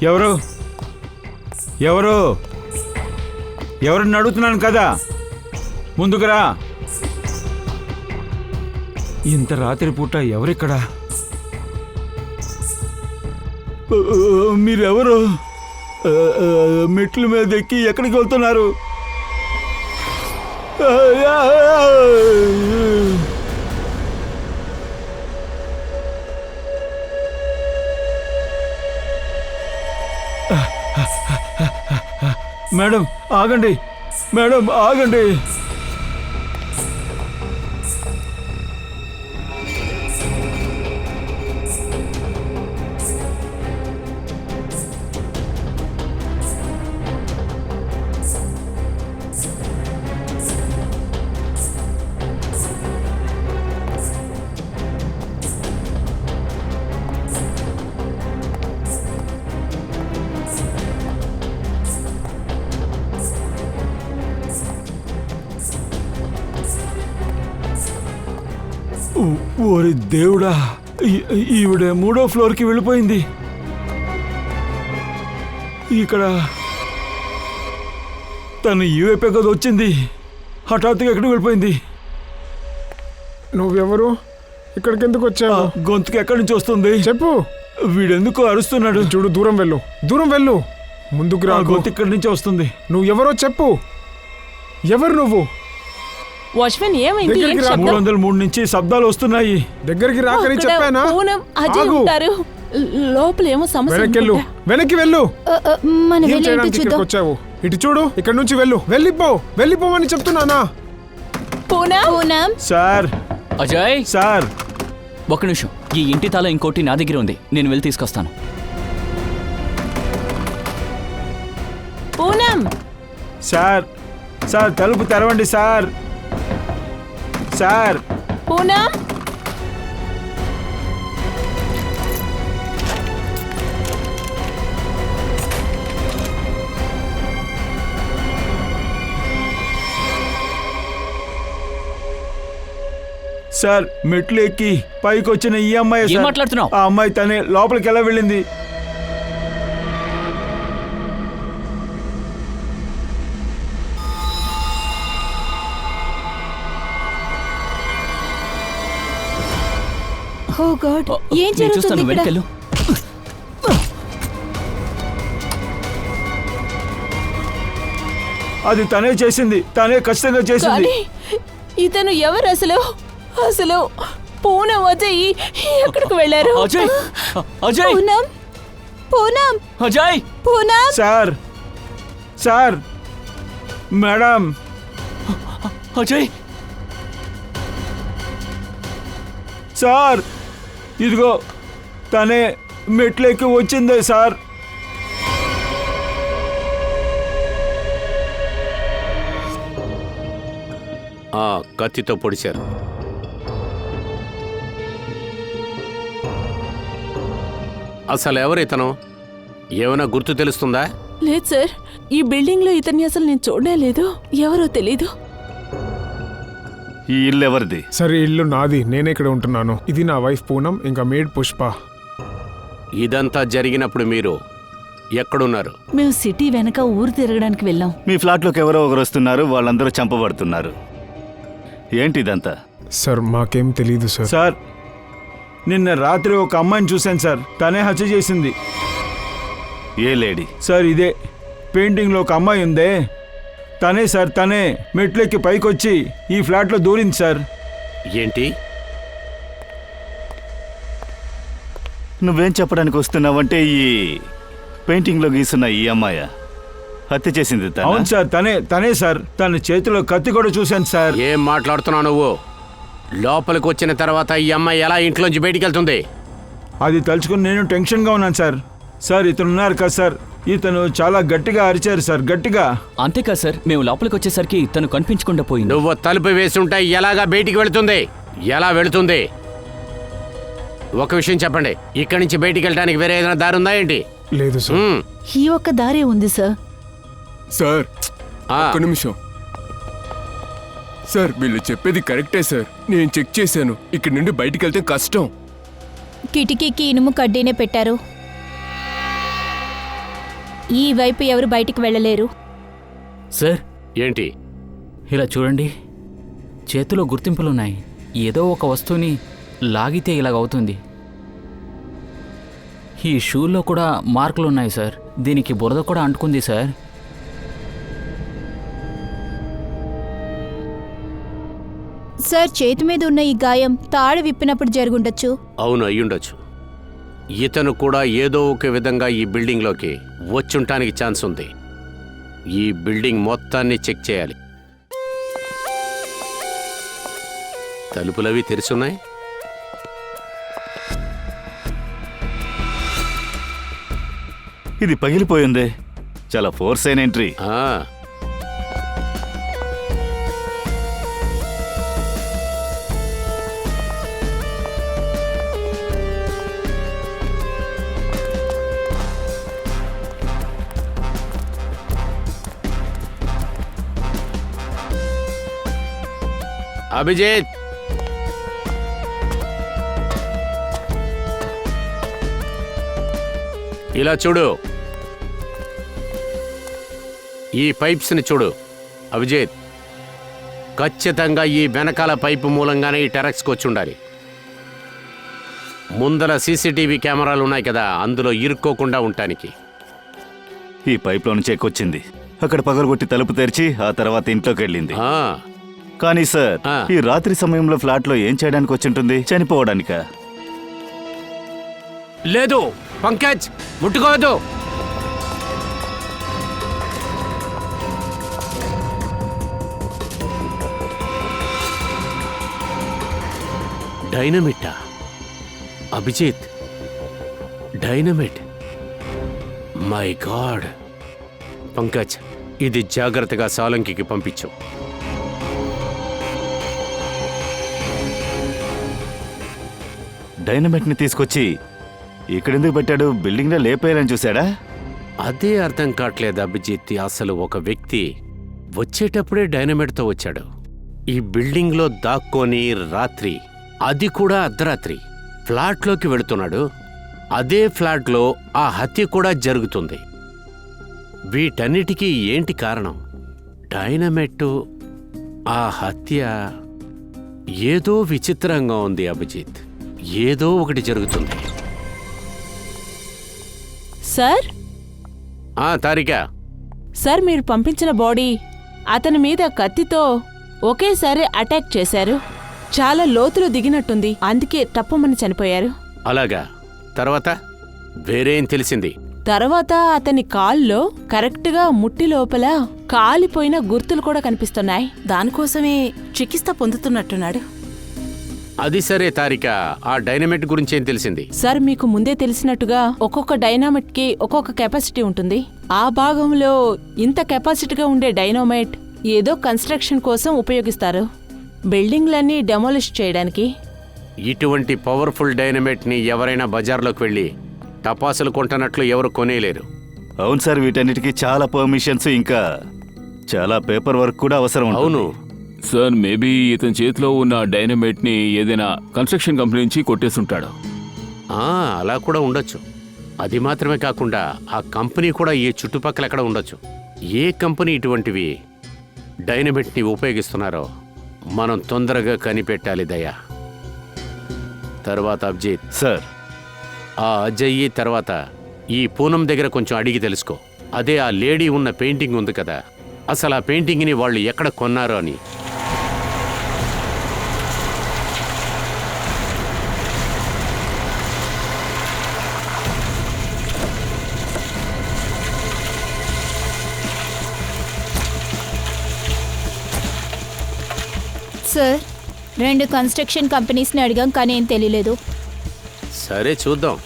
ఎవరు ఎవరు ఎవరిని అడుగుతున్నాను కదా, ముందుకురా. ఇంత రాత్రి పూట ఎవరిక్కడా? మీరెవరు? మెట్ల మీద ఎక్కి ఎక్కడికి వెళ్తున్నారు? మేడం ఆగండి, మేడం ఆగండి. ఓరి దేవుడా, ఈవిడ 3వ ఫ్లోర్కి వెళ్ళిపోయింది. ఇక్కడ తను ఈ వైపే కదా వచ్చింది, హఠాత్తుగా ఎక్కడికి వెళ్ళిపోయింది. నువ్వెవరు? ఇక్కడికి ఎందుకు వచ్చావు? గొంతుకు ఎక్కడి నుంచి వస్తుంది చెప్పు. వీడెందుకు అరుస్తున్నాడు? చూడు, దూరం వెళ్ళు, దూరం వెళ్ళు, ముందుకు రా. గొంతు ఇక్కడి నుంచి వస్తుంది. నువ్వు ఎవరో చెప్పు. ఎవరు నువ్వు? వాచ్మెన్ ఏమైంది? 303 నుంచి శబ్దాలు వస్తున్నాయి. దగ్గరికి రాకని చెప్పానా? లోపల ఏమో సమస్య. వెనక్కి వెళ్ళు. ఏం చేయడానికి ఇక్కడికి వచ్చావు? ఇటు చూడు, ఇక్కడ నుంచి వెళ్ళు. వెళ్ళిపోవని చెప్తున్నానా? సార్, అజయ్ సార్ ఒక్క నిమిషం. ఈ ఇంటి తాళం ఇంకోటి నా దగ్గర ఉంది, నేను వెళ్ళి తీసుకొస్తాను. సార్, సార్ తలుపు తెరవండి సార్. సార్, సార్ మెట్లు ఎక్కి పైకి వచ్చిన ఈ అమ్మాయి. ఏం మాట్లాడుతున్నావు? ఆ అమ్మాయి తనే లోపలికి ఎలా వెళ్ళింది? ఓ గాడ్, ఏం జరుగుతుంది ఇక్కడ? అది తనే చేసింది, తనే ఖచ్చితంగా చేసింది. ఇతను ఎవరు అసలు? పూనం అజయ్ ఎక్కడికి వెళ్ళారు? Ajay, Ajay, Poonam, Ajay, Poonam. Sir, sir, madam, Ajay, sir ఇదిగో తనే మెట్లెక్కి వచ్చిందే సార్. కత్తితో పొడిచారు. అసలు ఎవరు ఇతను? ఏమైనా గుర్తు తెలుస్తుందా? లేదు సార్, ఈ బిల్డింగ్ లో ఇతన్ని అసలు నేను చూడలే లేదు. ఎవరో తెలీదు. ఈ ఇల్లు ఎవరిది? సరే, ఇల్లు నాది, నేనే ఇక్కడ ఉంటున్నాను. ఇది నా వైఫ్ పూనం, ఇంకా మేడ్ పుష్ప. ఇదంతా జరిగినప్పుడు మీరు ఎక్కడున్నారు? మేము సిటీ వెనక ఊరు తిరగడానికి వెళ్ళాం. మీ ఫ్లాట్లోకి ఎవరో ఒకరు వస్తున్నారు, వాళ్ళందరూ చంపబడుతున్నారు. ఏంటి ఇదంతా? సార్ మాకేం తెలీదు సార్. సార్ నిన్న రాత్రి ఒక అమ్మాయిని చూశాను సార్, తనే హత్య చేసింది. ఏ లేడీ? సార్ ఇదే పెయింటింగ్లో ఒక అమ్మాయి ఉందే, తనే సార్. తనే మెట్లెక్కి పైకొచ్చి ఈ ఫ్లాట్లో దూరింది సార్. ఏంటి నువ్వేం చెప్పడానికి వస్తున్నావంటే ఈ పెయింటింగ్లో గీసున్న ఈ అమ్మాయ హత్య చేసింది? అవును సార్, తనే సార్. తన చేతిలో కత్తి కూడా చూశాను సార్. ఏం మాట్లాడుతున్నావు నువ్వు? లోపలికి వచ్చిన తర్వాత ఈ అమ్మాయి ఎలా ఇంట్లోంచి బయటికి వెళ్తుంది? అది తలుచుకుని నేను టెన్షన్గా ఉన్నాను సార్. సార్ ఇతను ఉన్నారు కదా సార్, ఇతను చాలా గట్టిగా అరిచారు సార్, గట్టిగా. అంతేకా సార్, మేము లోపలికి వచ్చేసరికి తను కనిపించకుండా పోయింది. నువ్వు తలుపు వేసి ఉంటే ఎలాగా బయటికి వెళుతుంది? ఎలా వెళుతుంది? ఒక విషయం చెప్పండి, ఇక్కడి నుంచి బయటికి వెళ్ళడానికి వేరే ఏదైనా దారి ఉందా ఏంటి? లేదు సార్. ఈ ఒక్క దారే ఉంది సార్. సార్ ఒక్క నిమిషం సార్, వీళ్ళు చెప్పేది కరెక్టే సార్. నేను చెక్ చేశాను, ఇక్కడి నుండి బయటికి వెళ్తే కష్టం. కిటికీకి ఇనుము కడ్డీనే పెట్టారు. ఈ వైపు ఎవరు బయటికి వెళ్ళలేరు. సార్ ఏంటి? ఇలా చూడండి, చేతిలో గుర్తింపులున్నాయి. ఏదో ఒక వస్తువుని లాగితే ఇలాగవుతుంది. ఈ షూల్లో కూడా మార్కులు ఉన్నాయి సార్. దీనికి బురద కూడా అంటుకుంది సార్. సార్, చేతి మీద ఉన్న ఈ గాయం తాడు విప్పినప్పుడు జరుగుండొచ్చు. అవును, అయ్యుండొచ్చు. ఇతను కూడా ఏదో ఒక విధంగా ఈ బిల్డింగ్లోకి వచ్చుంటానికి ఛాన్స్ ఉంది. ఈ బిల్డింగ్ మొత్తాన్ని చెక్ చేయాలి. తలుపులవి తెరిచున్నాయి. ఇది పగిలిపోయిందే. చాలా ఫోర్స్ అయిన ఎంట్రీ. ఆ, అభిజిత్, ఇలా చూడు. ఈ పైప్స్ని చూడు. అభిజిత్, ఖచ్చితంగా ఈ వెనకాల పైపు మూలంగానే ఈ టెరక్స్కి వచ్చి ఉండాలి. ముందర సీసీటీవీ కెమెరాలు ఉన్నాయి కదా, అందులో ఇరుక్కోకుండా ఉండటానికి. ఈ పైప్లో నుంచి ఎక్కొచ్చింది. అక్కడ పగలగొట్టి తలుపు తెరిచి ఆ తర్వాత ఇంట్లోకి వెళ్ళింది. ఆ, కానీ సార్, ఆ. ఈ రాత్రి సమయంలో ఫ్లాట్లో ఏం చేయడానికి వచ్చింటుంది? చనిపోవడానికా? లేదు పంకజ్, ముట్టుకోవద్దు. డైనమిట్టా? Abhijit, dynamite! My god! Pankaj, ఇది జాగ్రత్తగా సాలంకికి పంపించు. డైనమైట్ ని తీసుకొచ్చి ఇక్కడెందుకు పెట్టాడు? బిల్డింగ్ లో లేపేయాలని చూశాడా? అదే అర్థం కావట్లేదు అభిజిత్. అసలు ఒక వ్యక్తి వచ్చేటప్పుడే డైనమైట్తో వచ్చాడు. ఈ బిల్డింగ్లో దాక్కొని రాత్రి, అది కూడా అర్ధరాత్రి, ఫ్లాట్లోకి వెళుతున్నాడు. అదే ఫ్లాట్లో ఆ హత్య కూడా జరుగుతుంది. వీటన్నిటికీ ఏంటి కారణం? డైనమైట్, ఆ హత్య. ఏదో విచిత్రంగా ఉంది అభిజిత్. ఏదో ఒకటి జరుగుతుంది. సార్ తారికా, సార్, మీరు పంపించిన బాడీ అతని మీద కత్తితో ఒకేసారి అటాక్ చేశారు. చాలా లోతులో దిగినట్టుంది, అందుకే టప్పుమని చనిపోయారు. అలాగా? తర్వాత వేరేం తెలిసింది? తర్వాత అతని కాల్లో కరెక్ట్గా ముట్టి లోపల కాలిపోయిన గుర్తులు కూడా కనిపిస్తున్నాయి. దానికోసమే చికిత్స పొందుతున్నట్టున్నాడు. అది సరే తారిక, ఆ డైనమైట్ గురించి ఏం తెలిసింది? సార్, మీకు ముందే తెలిసినట్టుగా ఒక్కొక్క డైనామైట్ కి ఒక్కొక్క కెపాసిటీ ఉంటుంది. ఆ భాగంలో ఇంత కెపాసిటీగా ఉండే డైనామైట్ ఏదో కన్స్ట్రక్షన్ కోసం ఉపయోగిస్తారు, బిల్డింగ్లన్నీ డెమోలిష్ చేయడానికి. ఇటువంటి పవర్ఫుల్ డైనమైట్ ని ఎవరైనా బజార్లోకి వెళ్ళి టపాసులు కొంటున్నట్లు ఎవరు కొనేలేరు. అవును సార్, వీటన్నిటికీ చాలా పర్మిషన్స్, ఇంకా చాలా పేపర్ వర్క్ కూడా అవసరం ఉంటుంది. అవును సార్, మేబీ ఇతని చేతిలో ఉన్న డైనమైట్ ని ఏదైనా కన్స్ట్రక్షన్ కంపెనీ నుంచి కొట్టేస్తుంటాడు. అలా కూడా ఉండొచ్చు. అది మాత్రమే కాకుండా ఆ కంపెనీ కూడా ఈ చుట్టుపక్కల ఎక్కడ ఉండొచ్చు. ఏ కంపెనీ ఇటువంటివి డైనమైట్ ని ఉపయోగిస్తున్నారో మనం తొందరగా కనిపెట్టాలి దయా. తర్వాత అభిజిత్ సార్, ఆ అజయ్ తర్వాత ఈ పూనం దగ్గర కొంచెం అడిగి తెలుసుకో. అదే ఆ లేడీ ఉన్న పెయింటింగ్ ఉంది కదా, అసలు ఆ పెయింటింగ్ని వాళ్ళు ఎక్కడ కొన్నారో అని. సార్, 2 కన్స్ట్రక్షన్ కంపెనీస్ని అడిగాం, కానీ ఏం తెలియలేదు. సరే చూద్దాం,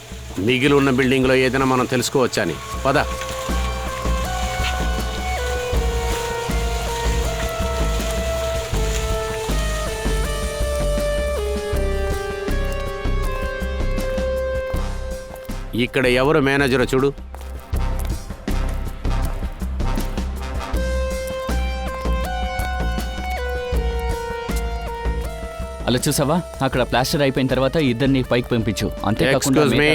మిగిలి ఉన్న బిల్డింగ్లో ఏదైనా మనం తెలుసుకోవచ్చా అని. పద. ఇక్కడ ఎవరు మేనేజరో చూడు. అలా చూసావా, అక్కడ ప్లాస్టర్ అయిపోయిన తర్వాత ఇద్దరిని పైకి పంపించు. అంతేకాకుండా Excuse me.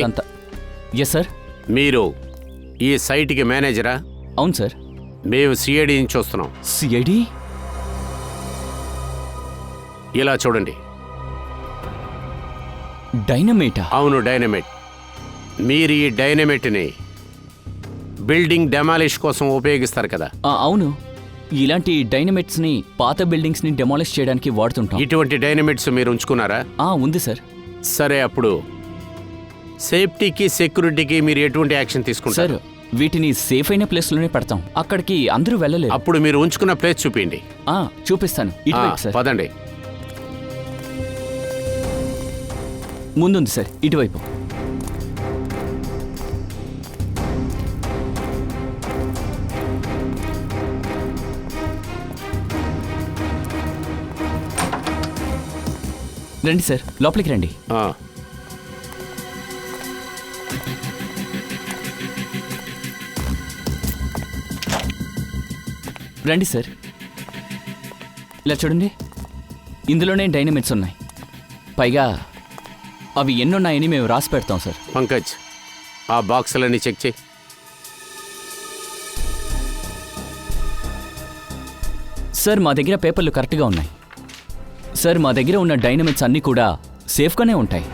Yes sir. మీరు ఈ సైట్కి మేనేజరా? అవును సార్. మేము సిఐడి నుంచి వస్తున్నాం. సిఐడి? ఇలా చూడండి. డైనమేటా? అవును, డైనమైట్. మీరు ఈ డైనమైట్ని బిల్డింగ్ డెమాలిష్ కోసం ఉపయోగిస్తారు కదా? అవును. ఇలాంటి డైనమైట్స్ ని పాత బిల్డింగ్స్ ని డెమాలిష్ చేయడానికి వాడుతుంటాం. ఇటువంటి డైనమైట్స్ మీరు ఉంచుకున్నారా? ఉంది సార్. సరే, అప్పుడు సేఫ్టీకి సెక్యూరిటీకి మీరు ఎటువంటి యాక్షన్ తీసుకుంటారు? సార్, వీటిని సేఫ్ అయిన ప్లేస్ లోనే పెడతాం. అక్కడికి అందరూ వెళ్ళలేరు. అప్పుడు మీరు ఉంచుకున్న ప్లేస్ చూపిండి. చూపిస్తాను. ఇటువైపు సార్. పదండి. ముందుంది సార్, ఇటువైపు. రండి సార్, లోపలికి రండి. రండి సార్. ఇలా చూడండి, ఇందులోనే డైనమైట్స్ ఉన్నాయి. పైగా అవి ఎన్నున్నాయని మేము రాసి పెడతాం సార్. పంకజ్, ఆ బాక్సులన్నీ చెక్ చేయి. సార్, మా దగ్గర పేపర్లు కరెక్ట్గా ఉన్నాయి. సార్, మా దగ్గర ఉన్న డైనమైట్స్ అన్నీ కూడా సేఫ్గానే ఉంటాయి.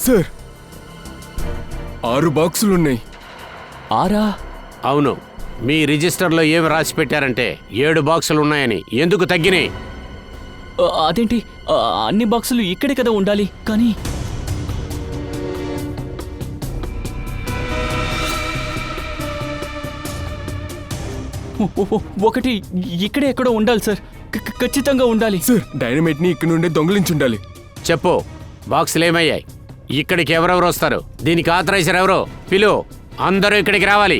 సార్, 6 బాక్సులున్నాయి. 6? అవును. మీ రిజిస్టర్లో ఏమి రాసి పెట్టారంటే 7 బాక్సులు ఉన్నాయని. ఎందుకు తగ్గినాయి? అదేంటి, అన్ని బాక్సులు ఇక్కడే కదా ఉండాలి. కానీ ఒకటి ఇక్కడే ఎక్కడో ఉండాలి సార్. ఖచ్చితంగా ఉండాలి సార్. డైనమైట్ ని ఇక్కడ నుండే దొంగిలించి ఉండాలి. చెప్పు, బాక్సులు ఏమయ్యాయి? ఇక్కడికి ఎవరెవరు వస్తారు? దీనికి ఆథరైజర్ ఎవరో? పిలు, అందరూ ఇక్కడికి రావాలి.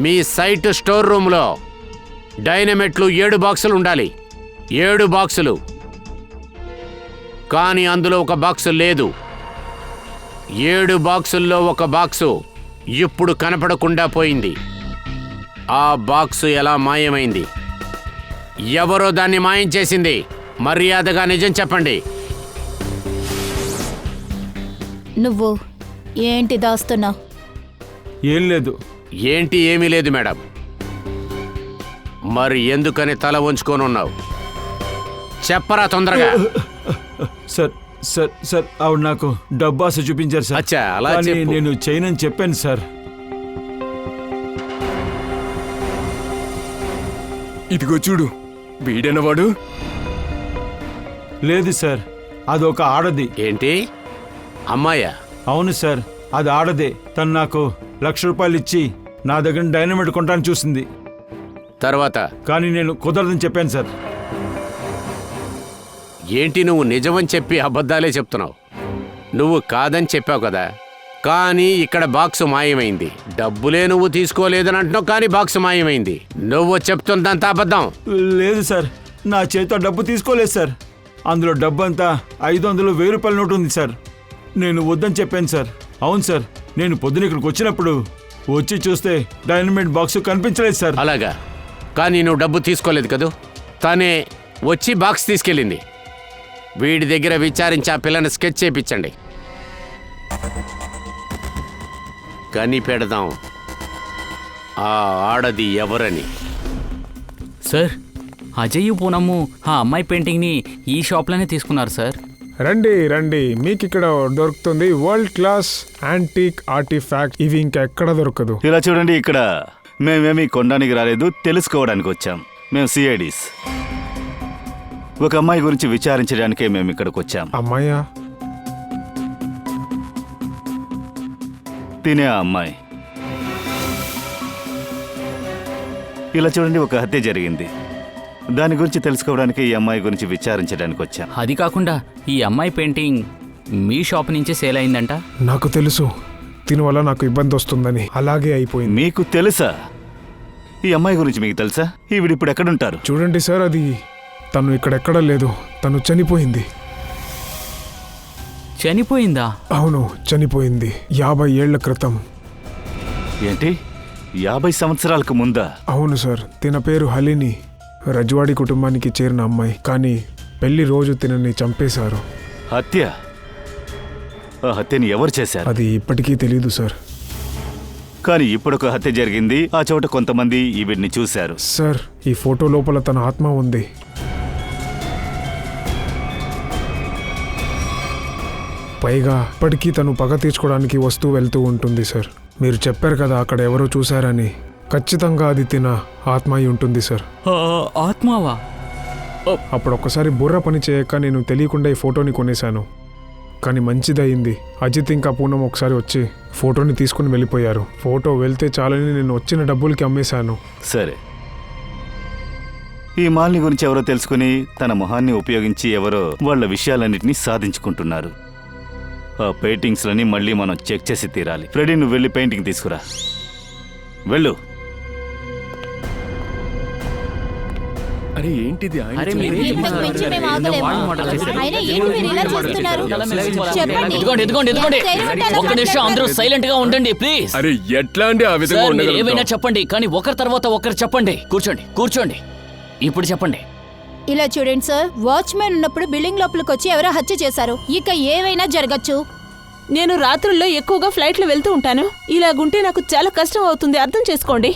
మీ సైట్ స్టోర్ రూమ్లో డైనమైట్లు 7 బాక్సులు ఉండాలి. 7 బాక్సులు. కానీ అందులో ఒక బాక్సు లేదు. 7 బాక్సుల్లో ఒక బాక్సు ఇప్పుడు కనపడకుండా పోయింది. ఆ బాక్సు ఎలా మాయమైంది? ఎవరో దాన్ని మాయం చేసింది. మర్యాదగా నిజం చెప్పండి. నువ్వు ఏంటి దాస్తున్నావు? ఏం లేదు. ఏంటి ఏమీ లేదు మేడం. మరి ఎందుకని తల వంచుకొని ఉన్నావు? చెప్పరా తొందరగా. సార్ సార్ సార్ ఆవిడ నాకు డబ్బు ఆశ చూపించారు సార్. అచ్చా, అలా కానీ చెప్పు. నేను చేయనని చెప్పాను సార్. ఇదిగో చూడు, వీడేనవాడు. లేదు సార్, అదొక ఆడది. ఏంటి, అమ్మాయా? అవును సార్, అది ఆడదే. తను నాకు ₹1,00,000 ఇచ్చి నా దగ్గర డైనమైట్ కొంటాను చూసింది. తర్వాత కానీ నేను కుదరదని చెప్పాను సార్. ఏంటి, నువ్వు నిజమని చెప్పి అబద్ధాలే చెప్తున్నావు? నువ్వు కాదని చెప్పావు కదా. కానీ ఇక్కడ బాక్సు మాయమైంది. డబ్బులే నువ్వు తీసుకోలేదని అంటున్నావు, కానీ బాక్సు మాయమైంది. నువ్వు చెప్తుందంతా అబద్ధం. లేదు సార్, నా చేతితో డబ్బు తీసుకోలేదు సార్. అందులో డబ్బు అంతా 500, ₹1,000 నోటు ఉంది సార్. నేను వద్దని చెప్పాను సార్. అవును సార్, నేను పొద్దున ఇక్కడికి వచ్చినప్పుడు వచ్చి చూస్తే డైనమైట్ బాక్సు కనిపించలేదు సార్. అలాగా? కానీ నువ్వు డబ్బు తీసుకోలేదు కదూ. తనే వచ్చి బాక్స్ తీసుకెళ్ళింది. వీడి దగ్గర విచారించి ఆ పిల్లని స్కెచ్ చేయించండి. కనిపెడదాం ఆ ఆడది ఎవరని. సార్, అజయ్ పూనమ్ము ఆ అమ్మాయి పెయింటింగ్ని ఈ షాప్లోనే తీసుకున్నారు సార్. రండి రండి, మీకు ఇక్కడ దొరుకుతుంది వరల్డ్ క్లాస్ యాంటీక్ ఆర్టిఫాక్ట్. ఇవి ఇంకా ఎక్కడ దొరకదు. ఇలా చూడండి, ఇక్కడ మేమేమి కొనడానికి రాలేదు, తెలుసుకోవడానికి వచ్చాం. మేము సిఐడీస్. ఒక అమ్మాయి గురించి విచారించడానికే మేము ఇక్కడికి వచ్చాం. అమ్మాయా? తినే ఆ అమ్మాయి. ఇలా చూడండి, ఒక హత్య జరిగింది. దాని గురించి తెలుసుకోవడానికి ఈ అమ్మాయి గురించి విచారించడానికి వచ్చాం. అది కాకుండా ఈ అమ్మాయి పెయింటింగ్ మీ షాప్ నుంచే సేల్ అయిందంట. నాకు తెలుసు, దీనివల్ల నాకు ఇబ్బంది వస్తుందని. అలాగే అయిపోయింది. మీకు తెలుసా? ఈ అమ్మాయి గురించి మీకు తెలుసా? ఈవిడ ఇప్పుడు ఎక్కడుంటారు? చూడండి సార్, అది తను ఇక్కడెక్కడ లేదు. తను చనిపోయింది. చనిపోయిందా? అవును, చనిపోయింది 50 ఏళ్ల క్రితం. ఏంటి, 50 సంవత్సరాలకు ముందా? అవును సార్, తిన పేరు హలిని, రజ్వాడి కుటుంబానికి చేరిన అమ్మాయి. కానీ పెళ్లి రోజు తినని చంపేశారు. హత్య? ఆ హత్యని ఎవరు చేశారు? అది ఇప్పటికీ తెలీదు సార్. కానీ ఇప్పుడొక హత్య జరిగింది, ఆ చోట కొంతమంది ఈవిడ్ని చూశారు. సార్, ఈ ఫోటో లోపల తన ఆత్మ ఉంది. పైగా ఇప్పటికీ తను పగ తీర్చుకోవడానికి వస్తూ వెళ్తూ ఉంటుంది సార్. మీరు చెప్పారు కదా అక్కడ ఎవరో చూశారని. ఖచ్చితంగా అది తిన ఆత్మ అయి ఉంటుంది సార్. ఆత్మావా? అప్పుడు ఒక్కసారి బుర్ర పని చేయక నేను తెలియకుండా ఈ ఫోటోని కొనేశాను. కానీ మంచిదయింది. అజిత్ ఇంకా పూనం ఒకసారి వచ్చి ఫోటోని తీసుకుని వెళ్ళిపోయారు. ఫోటో వెళ్తే చాలని నేను వచ్చిన డబ్బులకి అమ్మేశాను. సరే, ఈ మాలిని గురించి ఎవరో తెలుసుకుని తన మొహాన్ని ఉపయోగించి ఎవరో వాళ్ళ విషయాలన్నింటినీ సాధించుకుంటున్నారు. ఆ పెయింటింగ్స్లని మళ్ళీ మనం చెక్ చేసి తీరాలి. ఫ్రెడీ, నువ్వు వెళ్ళి పెయింటింగ్ తీసుకురా. వెళ్ళు. ఇంతకు మించి మేము ఆగలేము. అయినా ఏంటి మీరు ఇలా చేస్తున్నారు? చెప్పండి. ఎదుగోండి ఒక్క నిమిషం అందరూ సైలెంట్ గా ఉండండి ప్లీజ్. అరే ఎట్లా అండి ఆ విధంగా సార్, మీరు ఉండగలుగుతాం? ఏమైనా చెప్పండి, కానీ ఒకరి తర్వాత ఒకరు చెప్పండి. కూర్చోండి. ఇప్పుడు చెప్పండి. ఇలా చూడండి సార్, వాచ్మెన్ ఉన్నప్పుడు బిల్డింగ్ లోపలికి వచ్చి ఎవరో హత్య చేశారు. ఇక ఏవైనా జరగచ్చు. నేను రాత్రుల్లో ఎక్కువగా ఫ్లైట్లో వెళ్తూ ఉంటాను. ఇలాగుంటే నాకు చాలా కష్టం అవుతుంది, అర్థం చేసుకోండి.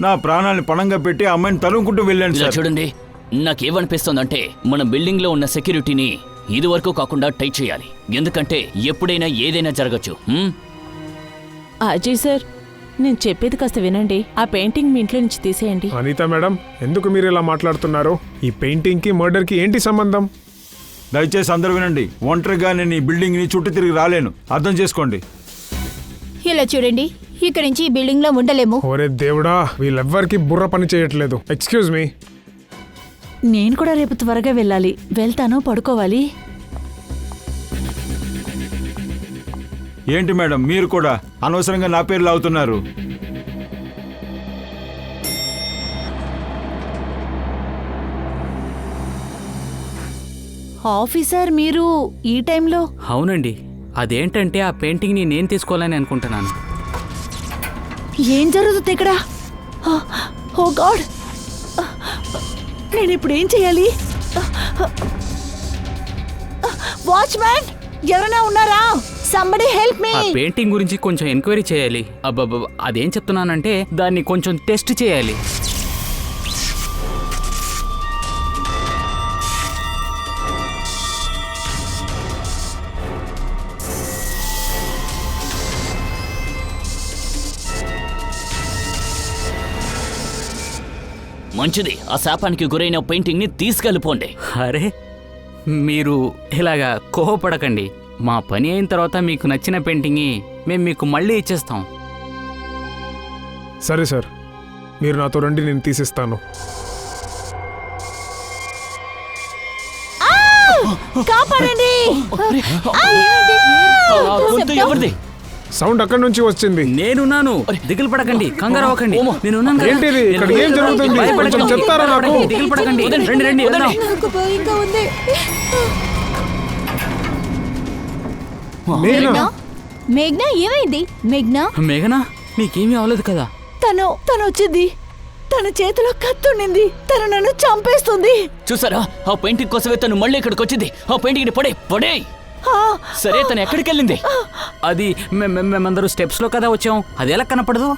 నా ప్రాణాన్ని పణంగా పెట్టి ఆ అమ్మాయిని తరుముకుంటూ వెళ్ళాను ఇలా సార్. చూడండి, నాకేమనిపిస్తోందంటే మన బిల్డింగ్ లో ఉన్న సెక్యూరిటీని ఇది వరకు కాకుండా టైట్ చేయాలి. ఎందుకంటే ఎప్పుడైనా ఏదైనా జరగచ్చు. అజయ్ సార్, నేను చెప్పేది కాస్త వినండి. ఆ పెయింటింగ్ మీ ఇంట్లో నుంచి తీసేయండి. అనిత మేడం, ఎందుకు మీరు ఇలా మాట్లాడుతున్నారు? ఈ పెయింటింగ్కి మర్డర్కి ఏంటి సంబంధం? దయచేసి అందరూ వినండి. ఒంటరిగా నేను ఈ బిల్డింగ్ని చుట్టూ తిరిగి రాలేను, అర్థం చేసుకోండి. ఇలా చూడండి, ఇక్కడి నుంచి ఈ బిల్డింగ్ లో ఉండలేము. ఓరే దేవుడా, వీళ్ళెవ్వరికి బుర్ర పని చేయట్లేదు. Excuse me. నేను కూడా రేపు త్వరగా వెళ్ళాలి. వెళ్తాను, పడుకోవాలి. ఏంటి మేడం, మీరు కూడా అనవసరంగా నా పేర్లు అవుతున్నారు. ఆఫీసర్, మీరు ఈ టైంలో? అవునండి, అదేంటంటే ఆ పెయింటింగ్ని నేను తీసుకోవాలని అనుకుంటున్నాను. ఏం జరుగుతుంది ఇక్కడ? ఓ గాడ్, నేను ఇప్పుడు ఏం చేయాలి? వాచ్మ్యాన్, ఎవరైనా ఉన్నారా? Somebody help me. ఆ పెయింటింగ్ గురించి కొంచెం ఎంక్వైరీ చేయాలి. అబ్బబ్బ, అదేం చెప్తున్నానంటే దాన్ని కొంచెం టెస్ట్ చేయాలి. మంచిది, ఆ శాపానికి గురైన పెయింటింగ్ ని తీసుకెళ్ళిపోండి. అరే, మీరు ఇలాగా కోపపడకండి. మా పని అయిన తర్వాత మీకు నచ్చిన పెయింటింగ్ మేము మీకు మళ్ళీ ఇచ్చేస్తాం. సరే సార్, మీరు నాతో రండి, నేను తీసిస్తాను. కాపాడండి. ఎవరిది? సౌండ్ అక్కడి నుంచి వచ్చింది. నేనున్నాను, దిగులు పడకండి, కంగారు అవ్వకండి. నేనున్నాను కదా. ఏంటిది? ఇక్కడ ఏం జరుగుతుంది? కొంచెం చెప్తారా నాకు? దిగులు పడకండి, రండి వెళ్దాం. నాకు భయంగా ఉంది. మేఘనా, మేఘ్నా, ఏమైంది? మేఘనా, నీకేమీ అవ్వలేదు కదా? తను వచ్చింది. తన చేతిలో కత్తుండింది. తను నన్ను చంపేస్తుంది. చూసారా, ఆ పెయింటింగ్ కోసమే తను మళ్ళీ ఇక్కడికి వచ్చింది. ఆ పెయింటింగ్ ని పడే. సరే, తను ఎక్కడికి వెళ్ళింది? అది మేమందరూ స్టెప్స్ లో కదా వచ్చాం. అది ఎలా కనపడదు?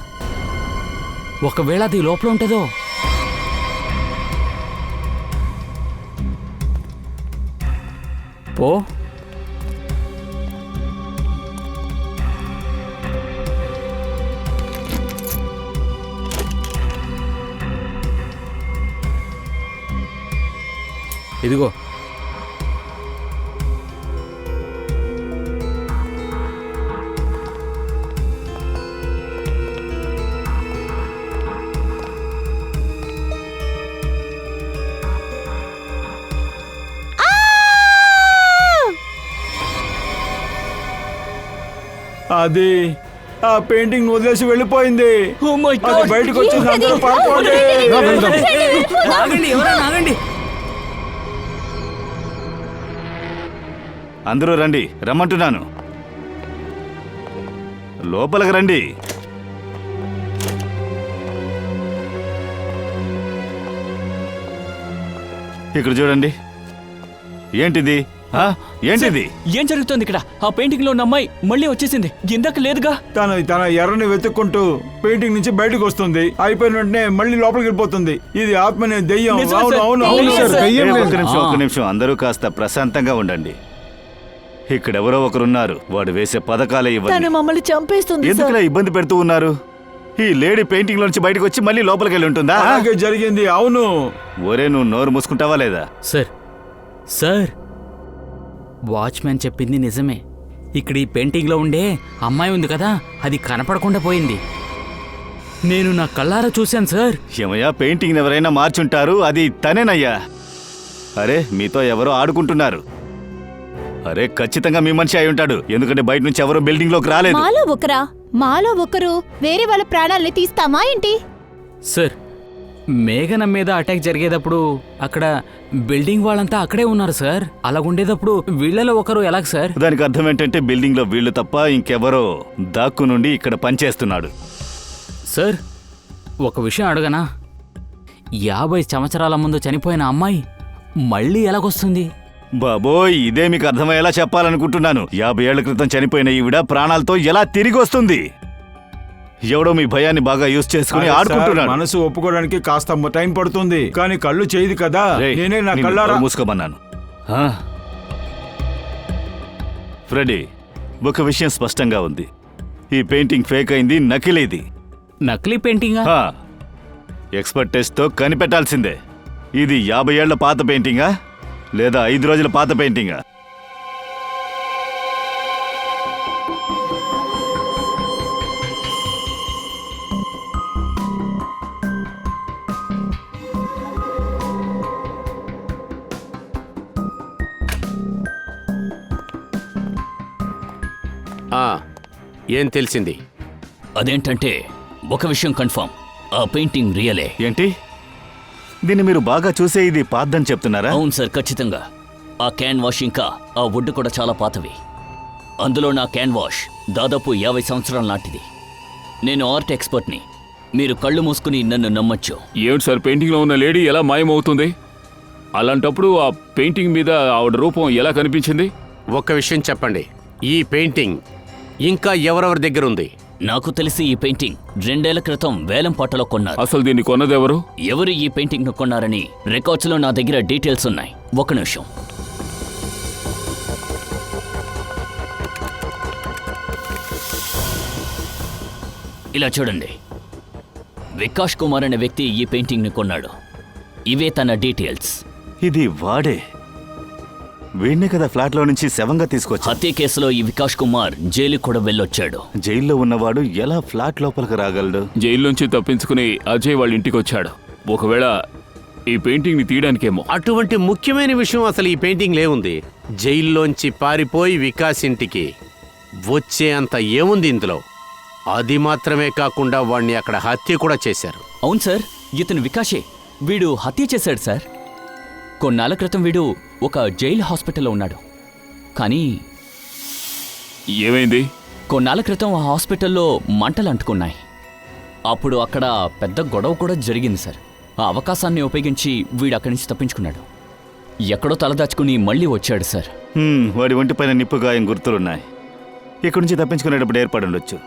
ఒకవేళ అది లోపల ఉంటుందో. పో. ఇదిగో, అది ఆ పెయింటింగ్ వదిలేసి వెళ్ళిపోయింది. అది బయటకు వచ్చేసి అందరూ పారిపోండి. ఆగండి, ఎవరైనా ఆగండి. అందరూ రండి, రమ్మంటున్నాను. లోపలికి రండి. ఇక్కడ చూడండి. ఏంటిది? ఆ? ఏంటిది? ఏం జరుగుతుంది ఇక్కడ? ఆ పెయింటింగ్ లో ఉన్న అమ్మాయి మళ్ళీ వచ్చేసింది. ఇందాక లేదుగా. తన ఎర్రని వెతుక్కుంటూ పెయింటింగ్ నుంచి బయటకు వస్తుంది. అయిపోయిన వెంటనే మళ్ళీ లోపలికి వెళ్ళిపోతుంది. ఇది ఆత్మనే దెయ్యం. నిజమే అవును సార్. అవును అవును అవును సార్, సార్. దెయ్యం లేదు. ఒక్క నిమిషం అందరూ కాస్త ప్రశాంతంగా ఉండండి. ఇక్కడెవరో ఒకరున్నారు. వాడు వేసే పథకాలే ఇవ్వండి. మమ్మల్ని చంపేస్తుంది ఎందుకులా ఇబ్బంది పెడుతూ ఉన్నారు? ఈ లేడీ పెయింటింగ్ లోంచి బయటకు వచ్చి మళ్ళీ లోపలికి వెళ్ళి ఉంటుందా? అలాగే జరిగింది. అవును. ఒరే, నువ్వు నోరు మూసుకుంటావా లేదా? సార్ వాచ్మ్యాన్ చెప్పింది నిజమే. ఇక్కడ ఈ పెయింటింగ్లో ఉండే అమ్మాయి ఉంది కదా, అది కనపడకుండా పోయింది. నేను నా కళ్ళారా చూశాను సార్. ఏమయ్యా, పెయింటింగ్ ఎవరైనా మార్చుంటారు. అది తనేనయ్యా. అరే, మీతో ఎవరో ఆడుకుంటున్నారు. అరే, ఖచ్చితంగా మీ మనిషి అయి ఉంటాడు. ఎందుకంటే బయట నుంచి ఎవరో బిల్డింగ్ లోకి రాలేదు. మాలో ఒకరు వేరే వాళ్ళ ప్రాణాలని తీస్తామా ఏంటి? సార్, మేఘన మీద అటాక్ జరిగేటప్పుడు అక్కడ బిల్డింగ్ వాళ్ళంతా అక్కడే ఉన్నారు సార్. అలాగుండేటప్పుడు వీళ్ళలో ఒకరు ఎలాగ సార్? దానికి అర్థం ఏంటంటే బిల్డింగ్ లో వీళ్ళు తప్ప ఇంకెవరో దాక్కు నుండి ఇక్కడ పనిచేస్తున్నాడు. సార్, ఒక విషయం అడగనా? 50 సంవత్సరాల ముందు చనిపోయిన అమ్మాయి మళ్ళీ ఎలాగొస్తుంది? బాబోయ్, ఇదే మీకు అర్థమయ్యేలా చెప్పాలనుకుంటున్నాను. 50 ఏళ్ల క్రితం చనిపోయిన ఈవిడ ప్రాణాలతో ఎలా తిరిగి వస్తుంది? ఎవడో మీ భయాన్ని బాగా యూజ్ చేసుకుని అరే సార్, ఆడుకుంటున్నాడు. మనసు ఒప్పుకోవడానికి కాస్త టైం పడుతుంది. కానీ కళ్ళు చేయదు కదా. రేయ్, నేనే నా నిన్ను కళ్ళారా నోరు మూసుకోమన్నాను. ఆ? ఫ్రెడీ, ఒక విషయం స్పష్టంగా ఉంది. ఈ పెయింటింగ్ ఫేక్ అయింది, నకిలీది. నకిలీ పెయింటింగా? ఆ, ఎక్స్పర్ట్ టెస్ట్తో కనిపెట్టాల్సిందే. ఇది 50 ఏళ్ల పాత పెయింటింగా లేదా 5 రోజుల పాత పెయింటింగా? ఏం తెలిసింది? అదేంటంటే ఒక విషయం కన్ఫర్మ్, ఆ పెయింటింగ్ రియలే. ఏంటి? దీన్ని మీరు బాగా చూసే ఇది పాతదని చెప్తున్నారా? అవును సార్, ఖచ్చితంగా. ఆ క్యాన్ వాష్ ఇంకా ఆ వుడ్ కూడా చాలా పాతవి. అందులో నా క్యాన్ వాష్ దాదాపు 50 సంవత్సరాల నాటిది. నేను ఆర్ట్ ఎక్స్పర్ట్ని. మీరు కళ్ళు మూసుకుని నన్ను నమ్మొచ్చు. ఏమిటి సార్, పెయింటింగ్ లో ఉన్న లేడీ ఎలా మాయమవుతుంది? అలాంటప్పుడు ఆ పెయింటింగ్ మీద ఆవిడ రూపం ఎలా కనిపించింది? ఒక్క విషయం చెప్పండి, ఈ పెయింటింగ్ ఇంకా ఎవరెవరి దగ్గర ఉంది? నాకు తెలిసి ఈ పెయింటింగ్ 2 ఏళ్ల క్రితం వేలం పాటలో కొన్నారు. అసలు దీన్ని కొన్నది ఎవరు? ఎవరు ఈ పెయింటింగ్ ను కొన్నారని రికార్డ్స్లో నా దగ్గర డీటెయిల్స్ ఉన్నాయి. ఒక నిమిషం. ఇలా చూడండి, వికాష్ కుమార్ అనే వ్యక్తి ఈ పెయింటింగ్ ని కొన్నాడు. ఇవే తన డీటెయిల్స్. ఇది వాడే. వీడినే కదా ఫ్లాట్ లో నుంచి శవంగా తీసుకొచ్చా. హత్య కేసులో ఈ వికాష్ కుమార్ జైలుకి కూడా వెళ్ళొచ్చాడు. జైల్లో ఉన్నవాడు ఎలా ఫ్లాట్ లోపలికి రాగలడు? జైల్లోంచి తప్పించుకుని అజయ్ వాళ్ళ ఇంటికి వచ్చాడు. ఒకవేళ ఈ పెయింటింగ్ ని తీయడానికేమో. అటువంటి ముఖ్యమైన విషయం అసలు ఈ పెయింటింగ్ లేవుంది. జైల్లోంచి పారిపోయి వికాస్ ఇంటికి వచ్చే అంత ఏముంది ఇందులో? అది మాత్రమే కాకుండా వాణ్ణి అక్కడ హత్య కూడా చేశారు. అవును సార్, ఇతను వికాషే. వీడు హత్య చేశాడు సార్. కొన్నాళ్ళ క్రితం వీడు ఒక జైలు హాస్పిటల్లో ఉన్నాడు. కానీ ఏమైంది? కొన్నాళ్ళ క్రితం ఆ హాస్పిటల్లో మంటలు అంటుకున్నాయి. అప్పుడు అక్కడ పెద్ద గొడవ కూడా జరిగింది సార్. ఆ అవకాశాన్ని ఉపయోగించి వీడు అక్కడి నుంచి తప్పించుకున్నాడు. ఎక్కడో తలదాచుకుని మళ్ళీ వచ్చాడు సార్. వాడి ఒంటి పైన నిప్పు గాయం గుర్తులున్నాయి. ఇక్కడి నుంచి తప్పించుకునేటప్పుడు ఏర్పడి ఉండొచ్చు.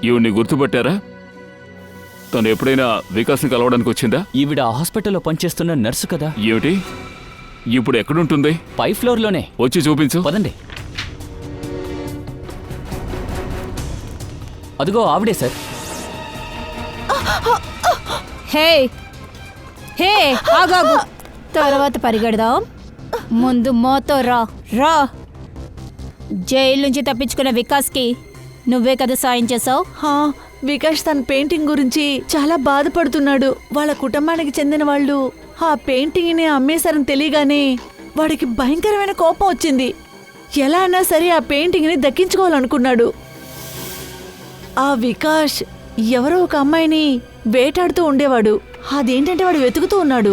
ఈవిడ్ని గుర్తుపట్టారా? తను ఎప్పుడైనా వికాస్ని కలవడానికి వచ్చిందా? ఈవిడ ఆ హాస్పిటల్లో పనిచేస్తున్న నర్సు కదా. ఏమిటి? ఇప్పుడు ఎక్కడుంటుంది? పై ఫ్లోర్లోనే. వచ్చి చూపించు. పదండి. అదిగో ఆవిడే సార్. హే హే ఆగాగు, తర్వాత పరిగెడదాం. ముందు మోతో రా. జైలు నుంచి తప్పించుకున్న వికాస్కి నువ్వే కదా సాయం చేసావు. వికాష్ తన పెయింటింగ్ గురించి చాలా బాధపడుతున్నాడు. వాళ్ళ కుటుంబానికి చెందిన వాళ్ళు ఆ పెయింటింగ్ ని అమ్మేశారని తెలియగానే వాడికి భయంకరమైన కోపం వచ్చింది. ఎలా అయినా సరే ఆ పెయింటింగ్ ని దక్కించుకోవాలనుకున్నాడు. ఆ వికాష్ ఎవరో ఒక అమ్మాయిని వేటాడుతూ ఉండేవాడు. అదేంటంటే వాడు వెతుకుతూ ఉన్నాడు.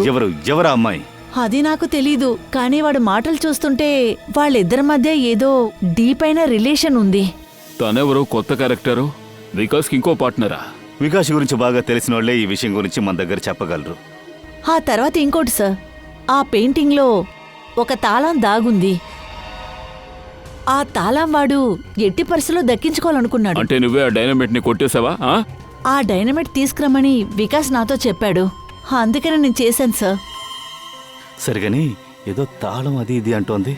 ఎవరా అమ్మాయి? అది నాకు తెలీదు, కానీ వాడు మాటలు చూస్తుంటే వాళ్ళిద్దరి మధ్య ఏదో డీప్ అయిన రిలేషన్ ఉంది. తనెవరో కొత్త క్యారెక్టరు. వికాస్కి ఇంకో పార్ట్నరా? వికాస్ గురించి బాగా తెలిసిన వాళ్ళే ఈ విషయం గురించి మన దగ్గర చెప్పగలరు. ఆ తర్వాత ఇంకోటి సార్, ఆ పెయింటింగ్లో ఒక తాళం దాగుంది. ఆ తాళం వాడు ఎట్టి పరిస్థితుల్లో దక్కించుకోవాలనుకున్నాడు. అంటే నువ్వే ఆ డైనమైట్ ని కొట్టేశావా? ఆ డైనమైట్ తీసుకురమ్మని వికాస్ నాతో చెప్పాడు. అందుకనే నేను చేశాను సార్. సరిగని ఏదో తాళం అది ఇది అంటోంది.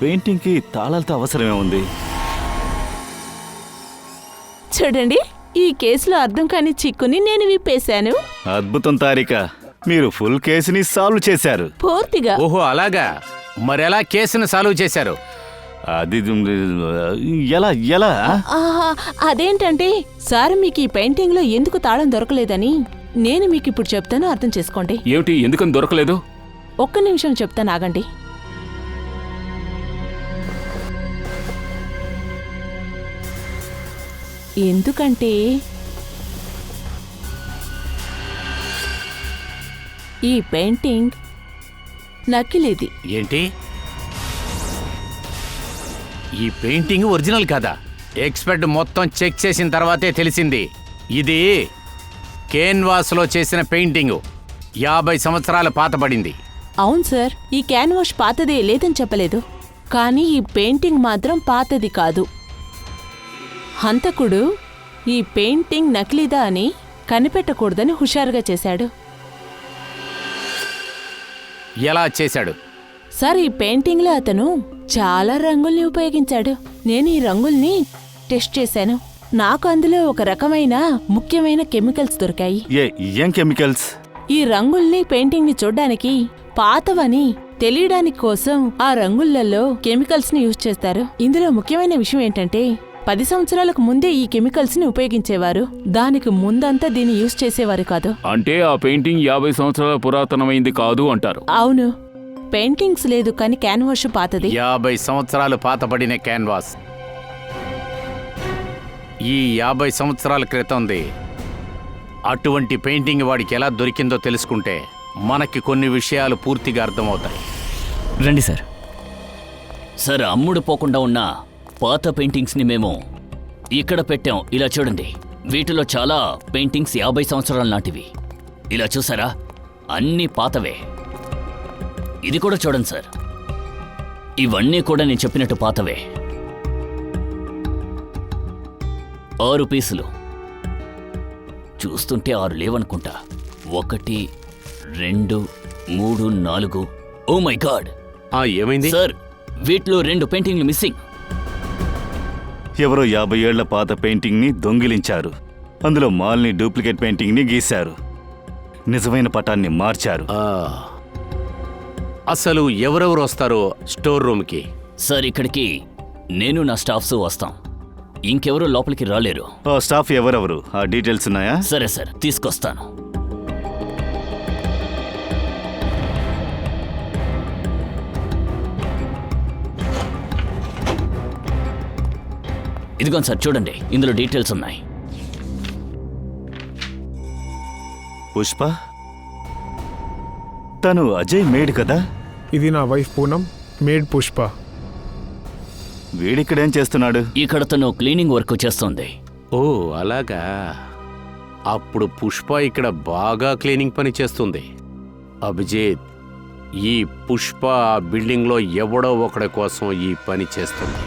పెయింటింగ్కి తాళాలతో అవసరమే ఉంది. చూడండి, ఈ కేసులో అర్థం కాని చిక్కుని నేను విప్పేశాను. అద్భుతం తారిక, మీరు ఫుల్ కేసుని సాల్వ్ చేశారు. పూర్తిగా. ఓహో అలాగా, మరెలా కేసును సాల్వ్ చేశారు? అది ఎలా ఎలా ఆహా, అదేంటంటే సార్ మీకు ఈ పెయింటింగ్ లో ఎందుకు తాళం దొరకలేదని నేను మీకు ఇప్పుడు చెప్తాను, అర్థం చేసుకోండి. ఏమిటి, ఎందుకని దొరకలేదు? ఒక్క నిమిషం చెప్తాను, ఆగండి. ఎందుకంటే ఈ పెయింటింగ్ నకిలీది. ఏంటి, ఈ పెయింటింగ్ ఒరిజినల్ కాదా? ఎక్స్పర్ట్ మొత్తం చెక్ చేసిన తర్వాతే తెలిసింది ఇది కేన్వాస్లో చేసిన పెయింటింగు. 50 సంవత్సరాలు పాతబడింది. అవును సార్, ఈ క్యాన్వాష్ పాతదే లేదని చెప్పలేదు, కానీ ఈ పెయింటింగ్ మాత్రం పాతది కాదు. హంతకుడు ఈ పెయింటింగ్ నకిలీదా అని కనిపెట్టకూడదని హుషారుగా చేశాడు. ఎలా చేశాడు? సార్, ఈ పెయింటింగ్లో అతను చాలా రంగుల్ని ఉపయోగించాడు. నేను ఈ రంగుల్ని టెస్ట్ చేశాను. నాకు అందులో ఒక రకమైన ముఖ్యమైన కెమికల్స్ దొరికాయి. ఏం కెమికల్స్? ఈ రంగుల్ని పెయింటింగ్ ని చూడ్డానికి పాతవని తెలియడానికి కోసం ఆ రంగులలో కెమికల్స్ ని యూజ్ చేస్తారు. ఇందులో ముఖ్యమైన విషయం ఏంటంటే 10 సంవత్సరాలకు ముందే ఈ కెమికల్స్ ని ఉపయోగించేవారు. దానికి ముందంతా దీన్ని యూజ్ చేసేవారు కాదు. అంటే ఆ పెయింటింగ్ 50 సంవత్సరాల పురాతనమైంది కాదు అంటారు. అవును, పెయింటింగ్స్ లేదు కానీ క్యాన్వాష్ పాతది. 50 సంవత్సరాలు పాతబడిన క్యాన్వాస్ ఈ 50 సంవత్సరాల క్రితంది. అటువంటి పెయింటింగ్ వాడికి ఎలా దొరికిందో తెలుసుకుంటే మనకి కొన్ని విషయాలు పూర్తిగా అర్థమవుతాయి. రండి సార్. సార్, అమ్ముడు పోకుండా ఉన్న పాత పెయింటింగ్స్ని మేము ఇక్కడ పెట్టాం. ఇలా చూడండి, వీటిలో చాలా పెయింటింగ్స్ 50 సంవత్సరాల నాటివి. ఇలా చూసారా, అన్నీ పాతవే. ఇది కూడా చూడండి సార్, ఇవన్నీ కూడా నేను చెప్పినట్టు పాతవే. 6 పీసులు. చూస్తుంటే 6 లేవనుకుంటా. 1, 2, 3, 4. Oh my god! ఏమైంది సార్, వీటిలో 2 పెయింటింగ్లు మిస్సింగ్. ఎవరో 50 ఏళ్ల పాత పెయింటింగ్ని దొంగిలించారు. అందులో మాల్ని డూప్లికేట్ పెయింటింగ్ని గీశారు. నిజమైన పటాన్ని మార్చారు. అసలు ఎవరెవరు వస్తారో స్టోర్ రూమ్కి? సార్, ఇక్కడికి నేను నా స్టాఫ్స్ వస్తాం. ఇంకెవరూ లోపలికి రాలేరు. ఆ స్టాఫ్ ఎవరెవరు? ఆ డీటెయిల్స్ ఉన్నాయా? సరే సార్, తీసుకొస్తాను. ఇదిగోండి సార్, చూడండి, ఇందులో డీటెయిల్స్ ఉన్నాయి. పుష్ప, తను అజయ్ మేడ్ కదా? ఇది నా వైఫ్ పూనం, మేడ్ పుష్ప. వీడిక్కడేం చేస్తున్నాడు? ఇక్కడ తను క్లీనింగ్ వర్క్ చేస్తుంది. ఓ అలాగా. అప్పుడు పుష్ప ఇక్కడ బాగా క్లీనింగ్ పని చేస్తుంది. అభిజిత్, ఈ పుష్ప ఆ బిల్డింగ్లో ఎవడో ఒకడి కోసం ఈ పని చేస్తుంది.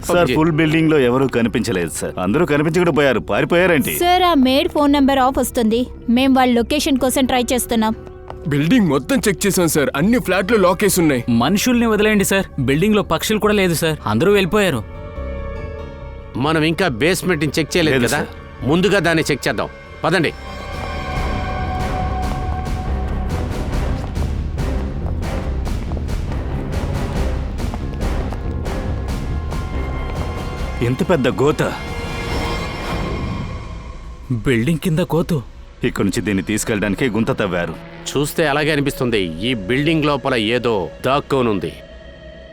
సార్, ఫుల్ బిల్డింగ్ లో ఎవరూ కనిపించలేదు సార్. అందరూ కనిపించకుండా పోయారు. పారిపోయారేంటి? సార్, ఆ మేడ్ ఫోన్ నెంబర్ ఆఫ్ వస్తుంది. మేం వాళ్ళ లొకేషన్ కోసం ట్రై చేస్తున్నాం. బిల్డింగ్ మొత్తం చెక్ చేశాం సార్. అన్ని ఫ్లాట్లు లాక్ చేసి ఉన్నాయి. మనుషుల్ని వదిలేయండి సార్. బిల్డింగ్ లో పక్షులు కూడా లేదు సార్. అందరూ వెళ్ళిపోయారు. మనం ఇంకా బేస్మెంట్ చెక్ చేయలేదు కదా, ముందుగా దాన్ని చెక్ చేద్దాం. పదండి. ఎంత పెద్ద గోత! బిల్డింగ్ కింద కోతు. ఇక్కడి నుంచి దీన్ని తీసుకెళ్ళడానికి గుంత తవ్వారు. చూస్తే అలాగే అనిపిస్తుంది. ఈ బిల్డింగ్ లోపల ఏదో దాక్కోనుంది.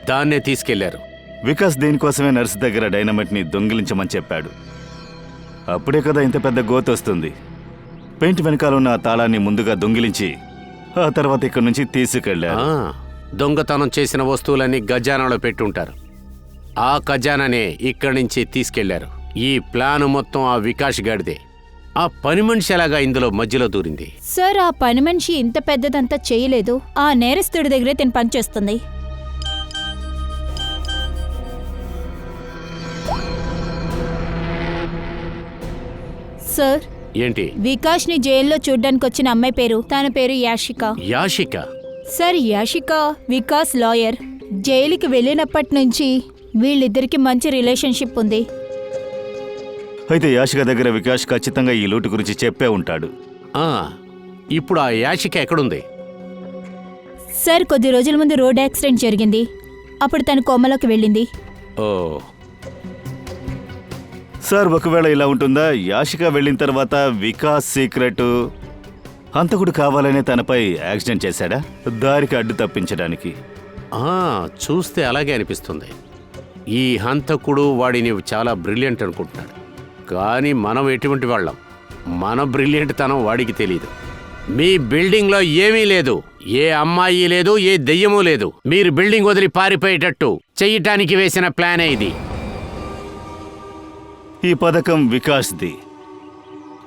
దాన్నే తీసుకెళ్లారు. వికాస్ దీనికోసమే నర్సు దగ్గర డైనమైట్ని దొంగిలించమని చెప్పాడు. అప్పుడే కదా ఇంత పెద్ద గోత వస్తుంది. పెయింట్ వెనకాల ఉన్న ఆ తాళాన్ని ముందుగా దొంగిలించి ఆ తర్వాత ఇక్కడి నుంచి తీసుకెళ్లారు. దొంగతనం చేసిన వస్తువులన్నీ ఖజానాలో పెట్టుంటారు. ఆ ఖజానానే ఇక్కడి నుంచి తీసుకెళ్లారు. ఈ ప్లాన్ మొత్తం ఆ వికాస్ గాడిదే. ఆ పని మనిషి ఎలాగా ఇందులో మధ్యలో దూరింది? సార్ ఆ పని మనిషి ఇంత పెద్దదంతా చేయలేదు. ఆ నేరస్తుడి దగ్గరే తను పనిచేస్తుంది. సార్, ఏంటి? వికాస్ ని జైల్లో చూడ్డానికి వచ్చిన అమ్మాయి పేరు, తన పేరు యాషిక. యాషిక? Sir, Yashika Vikas lawyer. జైలుకి వెళ్ళినప్పటి నుంచి వీళ్ళిద్దరికి మంచి రిలేషన్షిప్ ఉంది. అయితే యాషిక దగ్గర వికాస్ ఖచ్చితంగా ఈ లూటు గురించి చెప్పే ఉంటాడు. ఇప్పుడు ఆ యాషిక ఎక్కడుంది? సార్, కొద్ది రోజుల ముందు రోడ్ యాక్సిడెంట్ జరిగింది. అప్పుడు తను కోమలోకి వెళ్ళింది. ఓ సార్, ఒకవేళ ఇలా ఉంటుందా? యాషిక వెళ్ళిన తర్వాత వికాస్ సీక్రెట్ హంతకుడు కావాలనే తనపై యాక్సిడెంట్ చేశాడా, దారికి అడ్డు తప్పించడానికి? చూస్తే అలాగే అనిపిస్తుంది. ఈ హంతకుడు వాడిని చాలా బ్రిలియంట్ అనుకుంటున్నాడు. కానీ మనం ఎటువంటి వాళ్ళం? మన బ్రిలియంట్ తనం వాడికి తెలీదు. మీ బిల్డింగ్లో ఏమీ లేదు, ఏ అమ్మాయి లేదు, ఏ దెయ్యమూ లేదు. మీరు బిల్డింగ్ వదిలి పారిపోయేటట్టు చెయ్యటానికి వేసిన ప్లానే ఇది. ఈ పథకం వికాస్ది.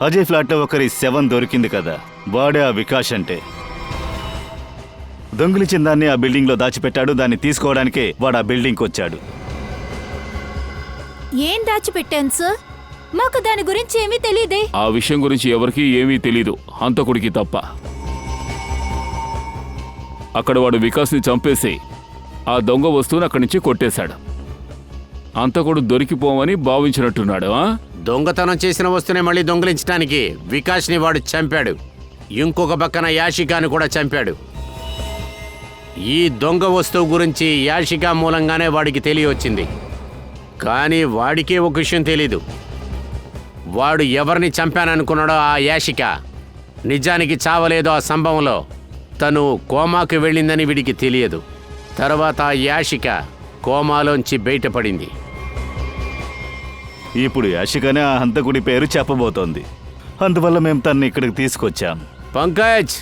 అజయ్ ఫ్లాట్లో ఒకరి శవం దొరికింది కదా, వాడే ఆ వికాస్ అంటే. దొంగిలించిన దాన్ని ఆ బిల్డింగ్లో దాచిపెట్టాడు. దాన్ని తీసుకోవడానికే వాడు ఆ బిల్డింగ్కి వచ్చాడు. ఏం దాచిపెట్టాను సార్? మాకు దాని గురించి ఏమీ తెలియదే. ఆ విషయం గురించి ఎవరికీ ఏమీ తెలీదు, హంతకుడికి తప్ప. అక్కడ వాడు వికాస్ని చంపేసి ఆ దొంగ వస్తువుని అక్కడి నుంచి కొట్టేశాడు. హంతకుడు దొరికిపోమని భావించినట్టున్నాడు. దొంగతనం చేసిన వస్తువునే మళ్ళీ దొంగిలించడానికి వికాస్ని వాడు చంపాడు. ఇంకొక పక్కన యాషికాని కూడా చంపాడు. ఈ దొంగ వస్తువు గురించి యాషిక మూలంగానే వాడికి తెలియవచ్చింది. కానీ వాడికే ఒక విషయం తెలీదు. వాడు ఎవరిని చంపాననుకున్నాడో ఆ యాషిక నిజానికి చావలేదో ఆ సంభవంలో. తను కోమాకి వెళ్ళిందని వీడికి తెలియదు. తర్వాత ఆ యాషిక కోమాలోంచి బయటపడింది. ఇప్పుడు యాషికనే ఆ హంతకుడి పేరు చెప్పబోతోంది. అందువల్ల మేము తన్ని ఇక్కడికి తీసుకొచ్చాం. పంకజ్,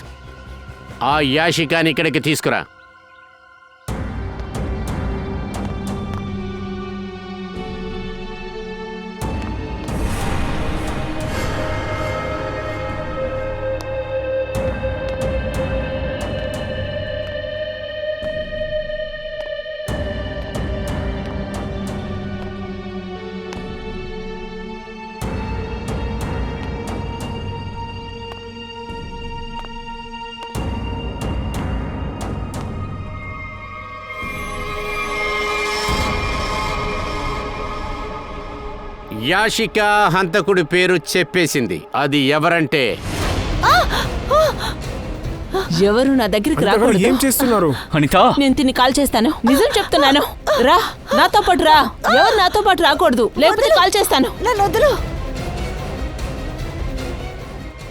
ఆ యాషికాని ఇక్కడికి తీసుకురా. యాషిక హంతకుడి పేరు చెప్పేసింది. అది ఎవరంటే ఎవరు నా దగ్గరికి ఏం రాకూడదు. చేస్తున్నారు? అనిత, నేను తిని కాల్ చేస్తాను. నిజం చెప్తున్నాను. రా, నాతో పాటు రా. ఎవరు నాతో పాటు రాకూడదు, లేకపోతే కాల్ చేస్తాను. నన్ను వదులు.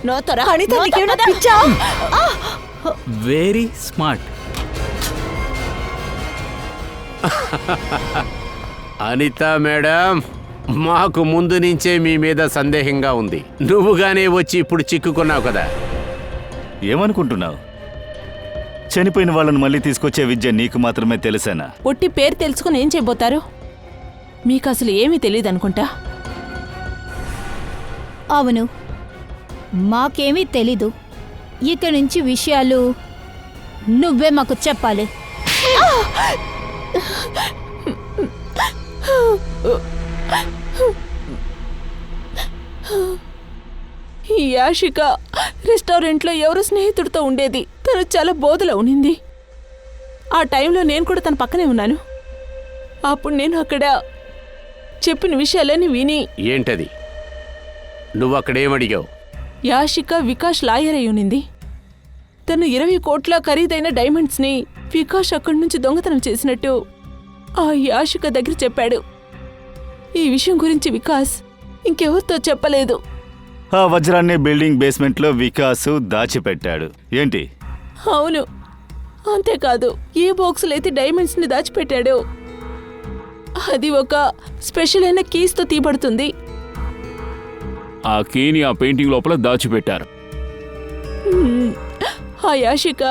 నాతో రా. అనిత, నాతో నీకేమైనా పద. పిచ్చా? Very smart. అనిత మేడం, మాకు ముందు నుంచే మీ మీద సందేహంగా ఉంది. నువ్వుగానే వచ్చి ఇప్పుడు చిక్కుకున్నావు కదా. ఏమనుకుంటున్నావు? చనిపోయిన వాళ్ళని మళ్ళీ తీసుకొచ్చే విద్య నీకు మాత్రమే తెలుసేనా? ఒట్టి పేరు తెలుసుకుని ఏం చేయబోతారు? మీకు అసలు ఏమీ తెలియదు అనుకుంటా. అవును, మాకేమీ తెలీదు. ఇక నుంచి విషయాలు నువ్వే మాకు చెప్పాలి. ఈ యాషిక రెస్టారెంట్లో ఎవరో స్నేహితుడితో ఉండేది. తను చాలా బోధలో ఉనింది. ఆ టైంలో నేను కూడా తన పక్కనే ఉన్నాను. అప్పుడు నేను అక్కడ చెప్పిన విషయాలన్నీ విని. ఏంటది? నువ్వు అక్కడేమడిగావు? యాషిక వికాస్ లాయర్ అయి ఉనింది. తను 20 కోట్ల ఖరీదైన డైమండ్స్ని వికాస్ అక్కడి నుంచి దొంగతనం చేసినట్టు ఆ యాషిక దగ్గర చెప్పాడు. ఈ విషయం గురించి వికాస్ ఇంకెవరితో చెప్పలేదు. ఆ వజ్రాన్ని బిల్డింగ్ బేస్మెంట్లో వికాసు దాచిపెట్టాడు. ఏంటి? అవును, అంతేకాదు ఏ బాక్సులో అయితే డైమండ్స్ని దాచిపెట్టాడో అది ఒక స్పెషల్ అయిన కీస్తో తీయబడుతుంది. ఆ కీని ఆ పెయింటింగ్ లోపల దాచిపెట్టారు. ఆ యాషిక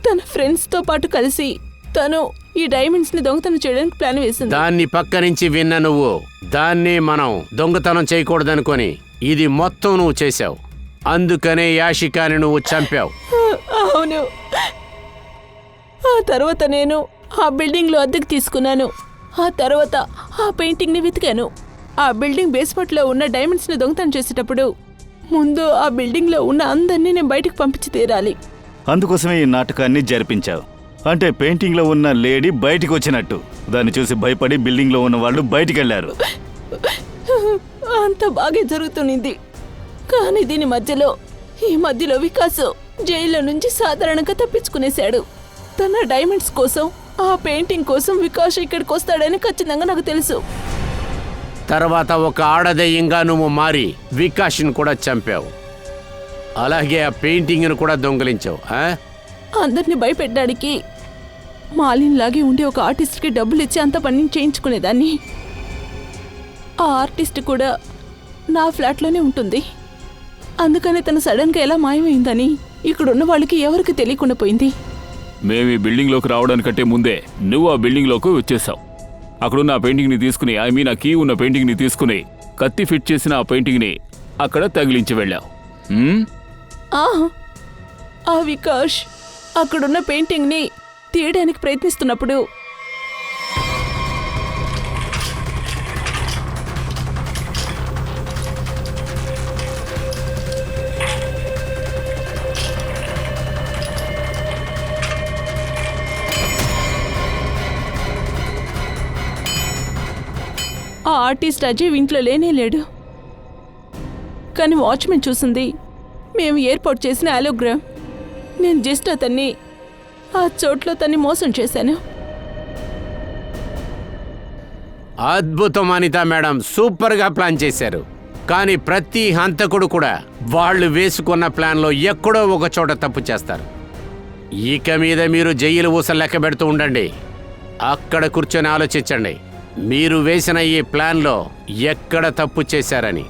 తన ఫ్రెండ్స్తో పాటు కలిసి తను ఈ డైమండ్స్ని దొంగతనం చేయడానికి ప్లాన్ వేసింది. దాన్ని పక్క నుంచి విన్న నువ్వు దాన్ని మనం దొంగతనం చేయకూడదనుకొని ఇది మొత్తం నువ్వు చేశావు. అందుకనే యాషికాని నువ్వు చంపావు. అవును. ఆ తర్వాత నేను ఆ బిల్డింగ్లో అద్దెకు తీసుకున్నాను. ఆ తర్వాత ఆ పెయింటింగ్ని వెతికాను. ఆ బిల్డింగ్ బేస్మెంట్లో ఉన్న డైమండ్స్ని దొంగతనం చేసేటప్పుడు ముందు ఆ బిల్డింగ్లో ఉన్న అందరినీ నేను బయటకు పంపించి తీరాలి. అందుకోసమే ఈ నాటకాన్ని జరిపించావు. అంటే పెయింటింగ్లో ఉన్న లేడీ బయటికి వచ్చినట్టు. దాన్ని చూసి భయపడి బిల్డింగ్లో ఉన్న వాళ్ళు బయటికి వెళ్ళారు. అంత బాగా జరుగుతునింది. కానీ దీని ఈ మధ్యలో వికాస్ జైల్లో నుంచి సాధారణంగా తప్పించుకునేశాడు. తన డైమండ్స్ కోసం, ఆ పెయింటింగ్ కోసం వికాస్ ఇక్కడికి వస్తాడని ఖచ్చితంగా నాకు తెలుసు. తర్వాత ఒక ఆడదయ్యంగా నువ్వు మారి వికాష్ని కూడా చంపావు. అలాగే ఆ పెయింటింగ్ను కూడా దొంగిలించావు. అందరిని భయపెట్టడానికి మాలిన్ లాగే ఉండే ఒక ఆర్టిస్ట్కి డబ్బులు ఇచ్చి అంత పని చేయించుకునేదాన్ని. ఆ ఆర్టిస్ట్ కూడా నా ఫ్లాట్లోనే ఉంటుంది. అందుకని తను సడన్గా ఎలా మాయమైందని ఇక్కడున్న వాళ్ళకి ఎవరికి తెలియకుండా పోయింది. మేము ఈ బిల్డింగ్లోకి రావడానికంటే ముందే నువ్వు ఆ బిల్డింగ్లోకి వచ్చేసావు. అక్కడున్న ఆ పెయింటింగ్ని తీసుకుని, ఆ కీ ఉన్న పెయింటింగ్ని తీసుకుని, కత్తి ఫిట్ చేసిన ఆ పెయింటింగ్ని అక్కడ తగిలించి వెళ్ళావు. ఆ వికాష్ అక్కడున్న పెయింటింగ్ని తీయడానికి ప్రయత్నిస్తున్నప్పుడు ఆ ఆర్టిస్ట్ అజయ్ ఇంట్లో లేడు. కానీ వాచ్మెన్ చూసింది మేము ఏర్పాటు చేసిన అలోగ్రామ్. నేను జస్ట్ అతన్ని ఆ చోట్లో తన్ని మోసం చేశాను. అద్భుతం అనితా మేడం, సూపర్గా ప్లాన్ చేశారు. కానీ ప్రతి హంతకుడు కూడా వాళ్ళు వేసుకున్న ప్లాన్లో ఎక్కడో ఒక చోట తప్పు చేస్తారు. ఇక మీద మీరు జైలు ఊసలు లెక్క పెడుతూ ఉండండి. అక్కడ కూర్చొని ఆలోచించండి మీరు వేసిన ఈ ప్లాన్లో ఎక్కడ తప్పు చేశారని.